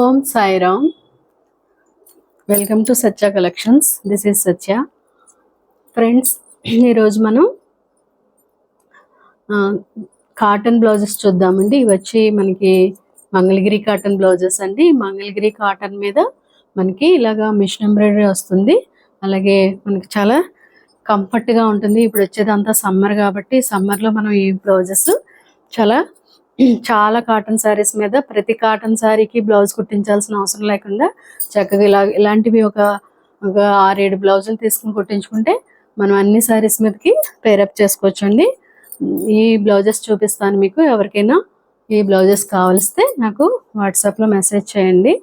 Om Sairam. Welcome to Satya collections. This is Satya. Friends, ఈరోజు మనం cotton blouses చూద్దామండి. ఇవి వచ్చి మనకి మంగళగిరి కాటన్ బ్లౌజెస్ అండి. మంగళగిరి కాటన్ మీద మనకి ఇలాగా మిషన్ ఎంబ్రాయిడరీ వస్తుంది. అలాగే మనకి చాలా కంఫర్ట్గా ఉంటుంది. ఇప్పుడు వచ్చేదంతా సమ్మర్ కాబట్టి సమ్మర్లో మనం ఈ బ్లౌజెస్ చాలా కాటన్ శారీస్ మీద ప్రతి కాటన్ శారీకి బ్లౌజ్ కుట్టించాల్సిన అవసరం లేకుండా చక్కగా ఇలాంటివి ఒక 6-7 బ్లౌజులు తీసుకుని కుట్టించుకుంటే మనం అన్ని శారీస్ మీదకి పేరప్ చేసుకోవచ్చు అండి. ఈ బ్లౌజెస్ చూపిస్తాను మీకు. ఎవరికైనా ఈ బ్లౌజెస్ కావలిస్తే నాకు వాట్సాప్లో మెసేజ్ చేయండి.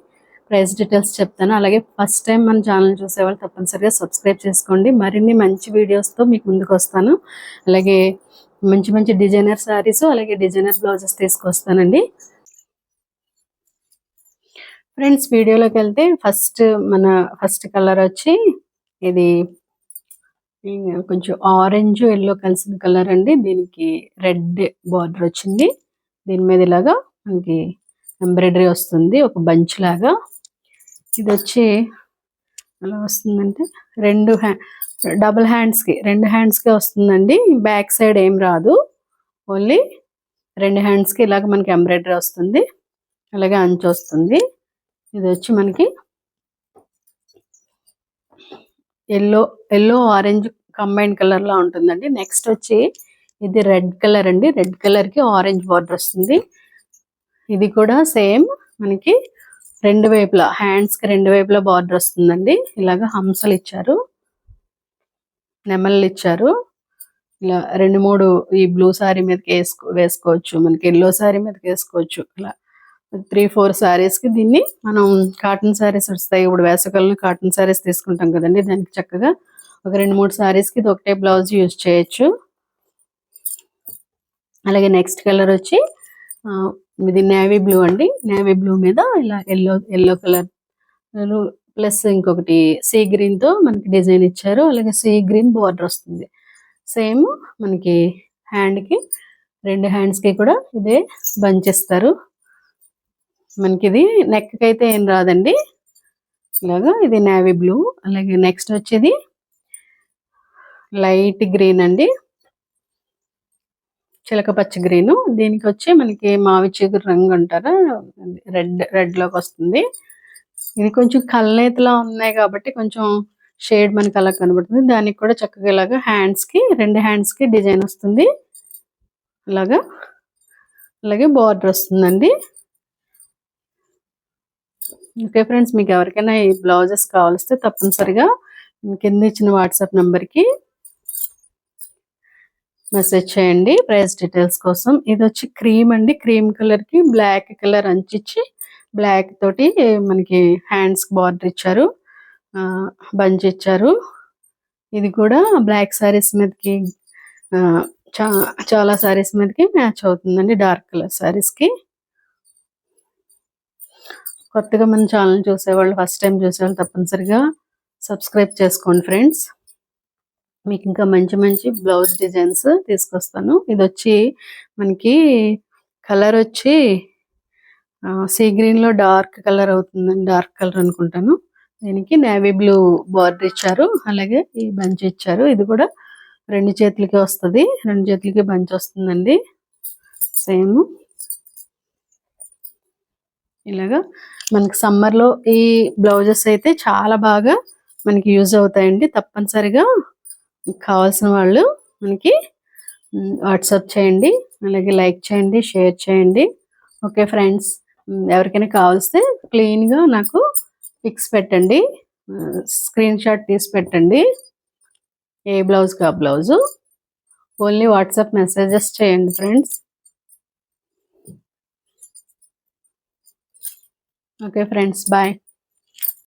ప్రైస్ డీటెయిల్స్ చెప్తాను. అలాగే ఫస్ట్ టైం మన ఛానల్ చూసేవాళ్ళు తప్పనిసరిగా సబ్స్క్రైబ్ చేసుకోండి. మరిన్ని మంచి వీడియోస్తో మీకు ముందుకు వస్తాను. అలాగే మంచి మంచి డిజైనర్ శారీస్ అలాగే డిజైనర్ బ్లౌజెస్ తీసుకొస్తానండి. ఫ్రెండ్స్, వీడియోలోకి వెళ్తే ఫస్ట్ కలర్ వచ్చి ఇది కొంచెం ఆరెంజ్ ఎల్లో కలిసిన కలర్ అండి. దీనికి రెడ్ బార్డర్ వచ్చింది. దీని మీద ఇలాగా మనకి ఎంబ్రాయిడరీ వస్తుంది, ఒక బంచ్ లాగా. ఇది వచ్చి ఎలా వస్తుందంటే డబుల్ హ్యాండ్స్కి 2 హ్యాండ్స్కి వస్తుందండి. బ్యాక్ సైడ్ ఏం రాదు, ఓన్లీ 2 హ్యాండ్స్కి ఇలాగ మనకి ఎంబ్రాయిడరీ వస్తుంది. అలాగే అంచు వస్తుంది. ఇది వచ్చి మనకి ఎల్లో ఆరెంజ్ కంబైన్ కలర్ లా ఉంటుందండి. నెక్స్ట్ వచ్చి ఇది రెడ్ కలర్ అండి. రెడ్ కలర్ కి ఆరెంజ్ బార్డర్ వస్తుంది. ఇది కూడా సేమ్ మనకి హ్యాండ్స్ కి రెండు వైపులా బార్డర్ వస్తుందండి. ఇలాగ హంసలు ఇచ్చారు, నెమళ్ళు ఇచ్చారు. ఇలా 2-3 ఈ బ్లూ శారీ మీదకి వేసుకోవచ్చు, మనకి ఎల్లో శారీ మీదకి వేసుకోవచ్చు. ఇలా 3-4 శారీస్కి దీన్ని మనం కాటన్ శారీస్ వస్తాయి. ఇప్పుడు వేసవికాలంలో కాటన్ శారీస్ తీసుకుంటాం కదండి, దానికి చక్కగా ఒక 2-3 శారీస్కి ఇది ఒకటే బ్లౌజ్ యూజ్ చేయొచ్చు. అలాగే నెక్స్ట్ కలర్ వచ్చి ఇది నేవీ బ్లూ అండి. నేవీ బ్లూ మీద ఇలా ఎల్లో కలర్ ప్లస్ ఇంకొకటి సీ గ్రీన్ తో మనకి డిజైన్ ఇచ్చారు. అలాగే సీ గ్రీన్ బార్డర్ వస్తుంది. సేమ్ మనకి హ్యాండ్కి 2 హ్యాండ్స్కి కూడా ఇదే బంచ్ ఇస్తారు. మనకి ఇది నెక్ అయితే ఏం రాదండి. ఇలాగా ఇది నేవీ బ్లూ. అలాగే నెక్స్ట్ వచ్చేది లైట్ గ్రీన్ అండి, చిలక పచ్చ గ్రీన్. దీనికి వచ్చి మనకి మావి చిగురు రంగు అంటారా, రెడ్ లోకి వస్తుంది. ఇది కొంచెం కల్నేతలా ఉన్నాయి కాబట్టి కొంచెం షేడ్ మనకి అలా కనబడుతుంది. దానికి కూడా చక్కగా ఇలాగా హ్యాండ్స్కి 2 హ్యాండ్స్కి డిజైన్ వస్తుంది. అలాగే బార్డర్ వస్తుందండి. ఓకే ఫ్రెండ్స్, మీకు ఎవరికైనా ఈ బ్లౌజెస్ కావాలిస్తే తప్పనిసరిగా కింద ఇచ్చిన వాట్సాప్ నెంబర్కి మెసేజ్ చేయండి ప్రైస్ డీటెయిల్స్ కోసం. ఇది వచ్చి క్రీమ్ అండి. క్రీమ్ కలర్కి బ్లాక్ కలర్ అంచిచ్చి బ్లాక్ తోటి మనకి హ్యాండ్స్కి బార్డర్ ఇచ్చారు, బంచ్ ఇచ్చారు. ఇది కూడా బ్లాక్ శారీస్ మీదకి చాలా శారీస్ మీదకి మ్యాచ్ అవుతుందండి, డార్క్ కలర్ శారీస్కి. కొత్తగా మన ఛానల్ చూసేవాళ్ళు, ఫస్ట్ టైం చూసేవాళ్ళు తప్పనిసరిగా సబ్స్క్రైబ్ చేసుకోండి ఫ్రెండ్స్. మీకు ఇంకా మంచి మంచి బ్లౌజ్ డిజైన్స్ తీసుకొస్తాను. ఇది వచ్చి మనకి కలర్ వచ్చి సీ గ్రీన్లో డార్క్ కలర్ అవుతుందండి, డార్క్ కలర్ అనుకుంటాను. దీనికి నేవీ బ్లూ బార్డర్ ఇచ్చారు, అలాగే ఈ బంచ్ ఇచ్చారు. ఇది కూడా 2 చేతులకి వస్తుంది, 2 చేతులకి బంచ్ వస్తుందండి. సేమ్ ఇలాగా మనకి సమ్మర్లో ఈ బ్లౌజెస్ అయితే చాలా బాగా మనకి యూజ్ అవుతాయండి. తప్పనిసరిగా కావాల్సిన వాళ్ళు మనకి వాట్సాప్ చేయండి, అలాగే లైక్ చేయండి, షేర్ చేయండి. ఓకే ఫ్రెండ్స్, ఎవరికైనా కావాల్స్తే క్లీన్గా నాకు పిక్స్ పెట్టండి, స్క్రీన్ షాట్ తీసి పెట్టండి. ఏ బ్లౌజ్కి ఆ బ్లౌజు. ఓన్లీ వాట్సాప్ మెసేజెస్ చేయండి ఫ్రెండ్స్. Okay friends, bye.